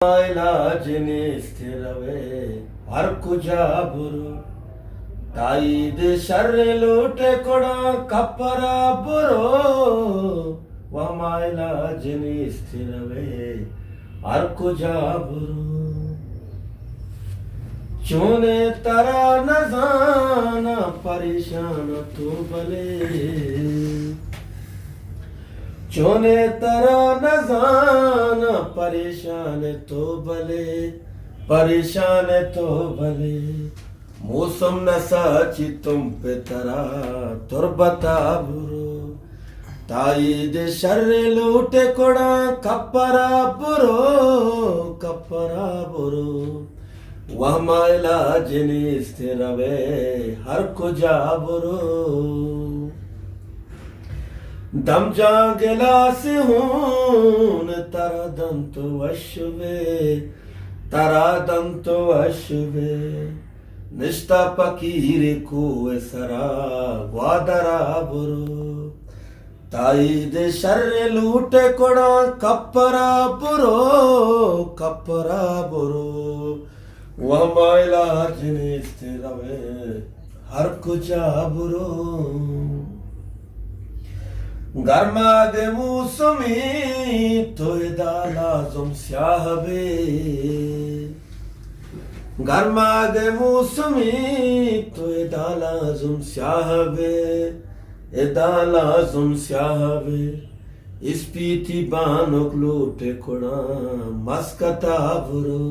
ಇಲಾಜಿನಿ ಸ್ಥಿರವೇ ಹರ್ಕುಜಾಬುರು ತಾಯಿದ ಶರ್ರೆ ಲೂಟೆ ಕೊಡ ಕಪ್ಪರ ಬುರೋ ವಮಾಯಿಲಾಜಿನಿ ಸ್ಥಿರವೇ ಹರ್ಕುಜಾಬುರು चोने तरा न जाना परेशान तू भले चोने तरा न जाना परेशान तो भले मौसम न साची तुम पे तरा तुरबता बुरो ताई दे शर्रे लूटे कोड़ा कपरा बुरो ವಹಮಾಯಿಲಾಜಿನಿ ಸ್ಥಿರವೇ ಹರ್ಕುಜಾಬುರು ದಮ್ ಜಾಂಗೆಲಾಸಿ ಹೂನ್ ತರದಂತು ಅಶುವೆ ನಿಷ್ಠ ಪಕೀರಿ ಕೂವೆ ಸರಾ ಗ್ವಾದರಾಬುರು ತಾಯಿ ದೆ ಶರ್ರೆ ಲೂಟೆ ಕೊಡ ಕಪ್ಪರಾಬುರು ವಹಮಾಯಿಲಾಜಿನಿ ಸ್ಥಿರವೇ ಹರ್ಕುಜಾಬುರು ಗರ್ಮಾಗೆ ಮೂಸುಮಿ ತೊಯ್ದಾಲಾಜುಂ ಸ್ಯಾಹಬೇ ಗರ್ಮಾಗೆ ಮೂಸುಮಿ ತೊಯ್ದಾಲಾಜುಂ ಸ್ಯಾಹಬೇ ಇಸ್ಪೀತಿ ಬಾನುಕ್ ಲೂಟೆ ಕೊಡ ಮಸ್ಕತಾಬುರು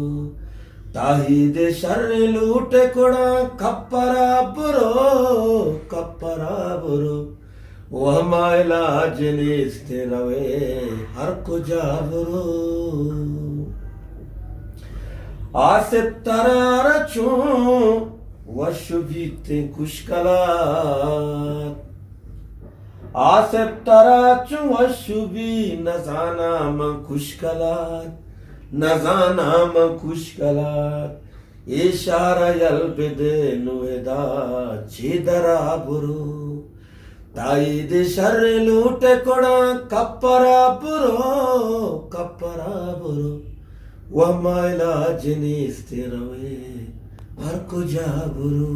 ತಾಯಿ ದೆ ಶರ್ರೆ ಲೂಟೆ ಕೊಡ ಕಪ್ಪರ ಬುರೋ ವಹಮಾಯಿಲಾಜಿನಿ ಸ್ಥಿರವೇ ಹರ್ಕುಜಾಬುರು ಆಸೆ ತರಾರ ಚೂ ವಶು ಬೀತೆ ಕುಶ್ಕಲಾತ್ ಆಸೆ ತರಾ ಚೂ ವಶು ಬಿ ನಜಾನಾ ಮ ಕುಶ್ಕಲಾತ್ ಇಶಾರಾ ಯಲ್ಬಿದೆ ನುವೆದಾ ಚೀದರಾಬುರು ತಾಯಿ ದೆ ಶರ್ರೆ ಲೂಟೆ ಕೊಡ ಕಪ್ಪರಾಬುರು ವಹಮಾಯಿಲಾಜಿನಿ ಸ್ಥಿರವೇ ಹರ್ಕುಜಾಬುರು